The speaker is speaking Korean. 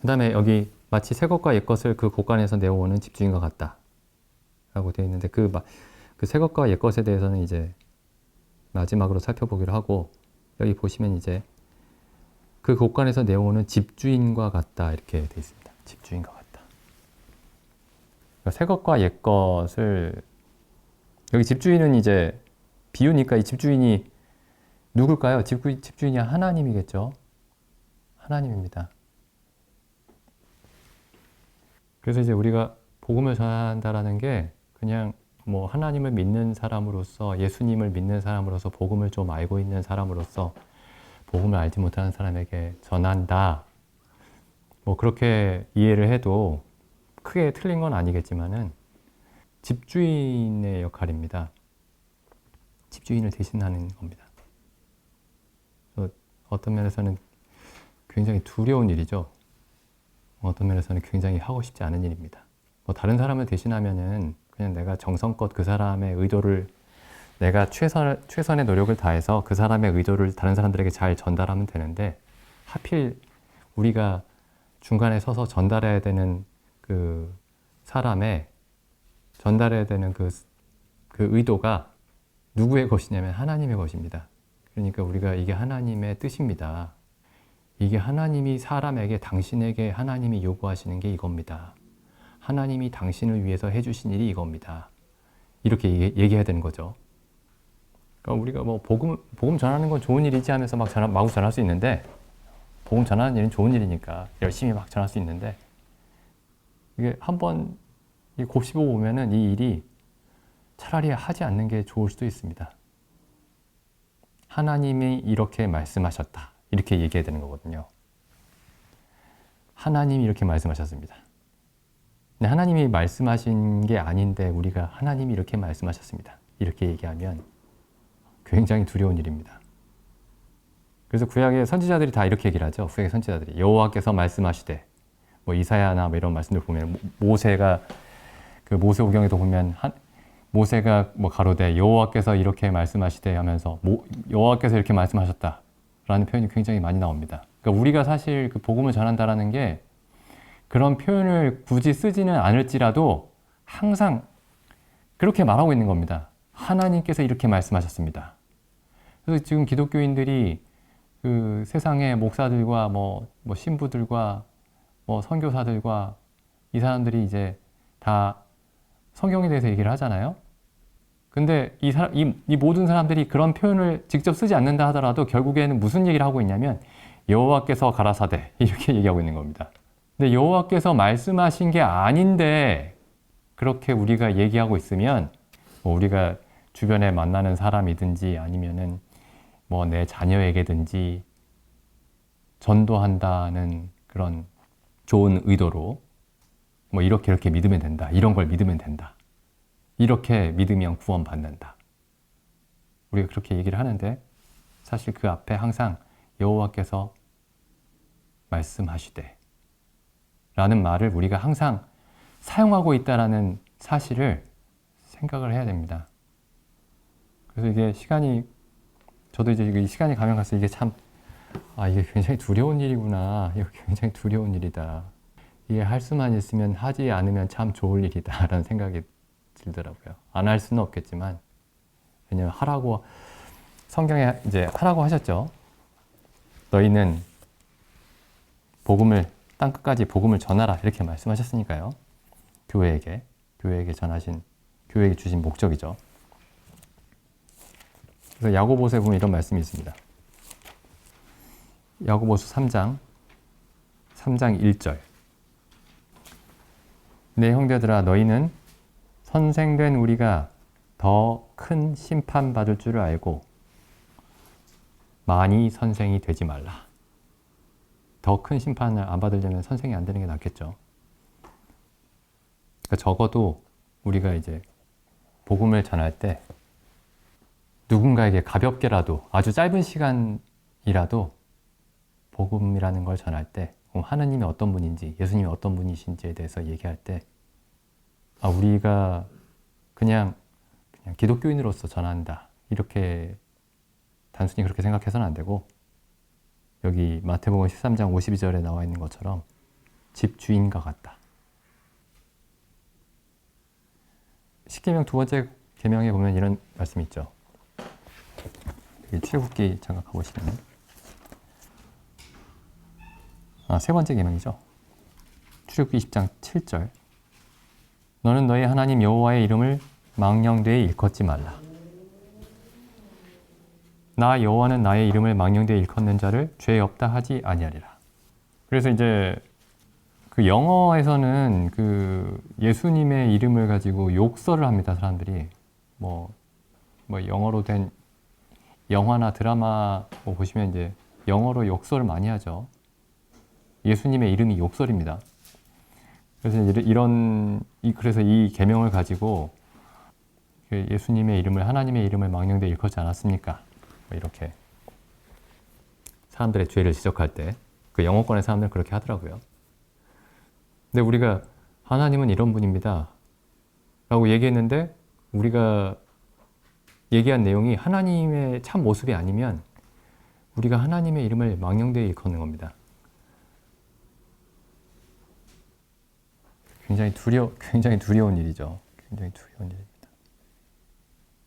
그 다음에 여기 마치 새 것과 옛 것을 그 곳간에서 내어오는 집주인과 같다 라고 되어 있는데 그 새 것과 옛 것에 대해서는 이제 마지막으로 살펴보기로 하고, 여기 보시면 이제 그 곳간에서 내어오는 집주인과 같다 이렇게 되어 있습니다. 집주인과 같다. 그러니까 새 것과 옛 것을, 여기 집주인은 이제 비유니까 이 집주인이 누굴까요? 집주인이 하나님이겠죠. 하나님입니다. 그래서 이제 우리가 복음을 전한다라는 게 그냥 뭐 하나님을 믿는 사람으로서, 예수님을 믿는 사람으로서, 복음을 좀 알고 있는 사람으로서 복음을 알지 못하는 사람에게 전한다, 뭐 그렇게 이해를 해도 크게 틀린 건 아니겠지만은 집주인의 역할입니다. 집주인을 대신하는 겁니다. 그래서 어떤 면에서는 굉장히 두려운 일이죠. 어떤 면에서는 굉장히 하고 싶지 않은 일입니다. 뭐 다른 사람을 대신하면은 그냥 내가 정성껏 그 사람의 의도를, 내가 최선의 노력을 다해서 그 사람의 의도를 다른 사람들에게 잘 전달하면 되는데, 하필 우리가 중간에 서서 전달해야 되는 그 사람의 전달해야 되는 그 의도가 누구의 것이냐면 하나님의 것입니다. 그러니까 우리가 이게 하나님의 뜻입니다. 이게 하나님이 사람에게, 당신에게 하나님이 요구하시는 게 이겁니다. 하나님이 당신을 위해서 해주신 일이 이겁니다. 이렇게 얘기해야 되는 거죠. 그러니까 우리가 뭐 복음 전하는 건 좋은 일이지 하면서 마구 전할 수 있는데, 복음 전하는 일은 좋은 일이니까 열심히 막 전할 수 있는데, 이게 한번 곱씹어 보면은 이 일이 차라리 하지 않는 게 좋을 수도 있습니다. 하나님이 이렇게 말씀하셨다, 이렇게 얘기해야 되는 거거든요. 하나님이 이렇게 말씀하셨습니다. 근데 하나님이 말씀하신 게 아닌데 우리가 하나님이 이렇게 말씀하셨습니다, 이렇게 얘기하면 굉장히 두려운 일입니다. 그래서 구약의 선지자들이 다 이렇게 얘기를 하죠. 구약의 선지자들이 여호와께서 말씀하시되, 뭐 이사야나 뭐 이런 말씀들 보면 모세가 그 모세오경에도 보면 모세가 뭐 가로되 여호와께서 이렇게 말씀하시되 하면서 여호와께서 이렇게 말씀하셨다라는 표현이 굉장히 많이 나옵니다. 그러니까 우리가 사실 그 복음을 전한다라는 게 그런 표현을 굳이 쓰지는 않을지라도 항상 그렇게 말하고 있는 겁니다. 하나님께서 이렇게 말씀하셨습니다. 그래서 지금 기독교인들이 그 세상의 목사들과 뭐 신부들과 뭐 선교사들과 이 사람들이 이제 다 성경에 대해서 얘기를 하잖아요. 근데 이 모든 사람들이 그런 표현을 직접 쓰지 않는다 하더라도 결국에는 무슨 얘기를 하고 있냐면 여호와께서 가라사대 이렇게 얘기하고 있는 겁니다. 근데 여호와께서 말씀하신 게 아닌데 그렇게 우리가 얘기하고 있으면, 뭐 우리가 주변에 만나는 사람이든지 아니면은 뭐 내 자녀에게든지 전도한다는 그런 좋은 의도로 뭐 이렇게 믿으면 된다, 이런 걸 믿으면 된다, 이렇게 믿으면 구원받는다, 우리가 그렇게 얘기를 하는데 사실 그 앞에 항상 여호와께서 말씀하시되 라는 말을 우리가 항상 사용하고 있다라는 사실을 생각을 해야 됩니다. 그래서 이게 저도 이제 이 시간이 가면 갈수록 이게 참, 이게 굉장히 두려운 일이구나, 이거 굉장히 두려운 일이다, 이게 할 수만 있으면 하지 않으면 참 좋을 일이다 라는 생각이 들더라고요. 안 할 수는 없겠지만, 왜냐면 성경에 이제 하라고 하셨죠. 너희는 땅끝까지 복음을 전하라 이렇게 말씀하셨으니까요. 교회에게 주신 목적이죠. 그래서 야고보서에 보면 이런 말씀이 있습니다. 야고보서 3장 1절. 내 형제들아, 너희는 선생된 우리가 더 큰 심판 받을 줄을 알고 많이 선생이 되지 말라. 더 큰 심판을 안 받으려면 선생이 안 되는 게 낫겠죠. 그러니까 적어도 우리가 이제 복음을 전할 때 누군가에게 가볍게라도, 아주 짧은 시간이라도 복음이라는 걸 전할 때 하나님이 어떤 분인지, 예수님이 어떤 분이신지에 대해서 얘기할 때 우리가 그냥 기독교인으로서 전한다, 이렇게 단순히 그렇게 생각해서는 안 되고, 여기 마태복음 13장 52절에 나와 있는 것처럼 집주인과 같다. 십계명 두 번째 계명에 보면 이런 말씀이 있죠. 출애굽기 잠깐 가보시면 세 번째 계명이죠. 출애굽기 20장 7절. 너는 너의 하나님 여호와의 이름을 망령되이 일컫지 말라. 나 여호와는 나의 이름을 망령되이 일컫는 자를 죄 없다 하지 아니하리라. 그래서 이제 그 영어에서는 그 예수님의 이름을 가지고 욕설을 합니다. 사람들이 뭐 영어로 된 영화나 드라마 뭐 보시면 이제 영어로 욕설을 많이 하죠. 예수님의 이름이 욕설입니다. 그래서 그래서 이 계명을 가지고 예수님의 이름을 하나님의 이름을 망령되이 일컫지 않았습니까? 이렇게 사람들의 죄를 지적할 때 그 영어권의 사람들은 그렇게 하더라고요. 근데 우리가 하나님은 이런 분입니다 라고 얘기했는데 우리가 얘기한 내용이 하나님의 참 모습이 아니면 우리가 하나님의 이름을 망령되이 일컫는 겁니다. 굉장히 두려운 일이죠. 굉장히 두려운 일입니다.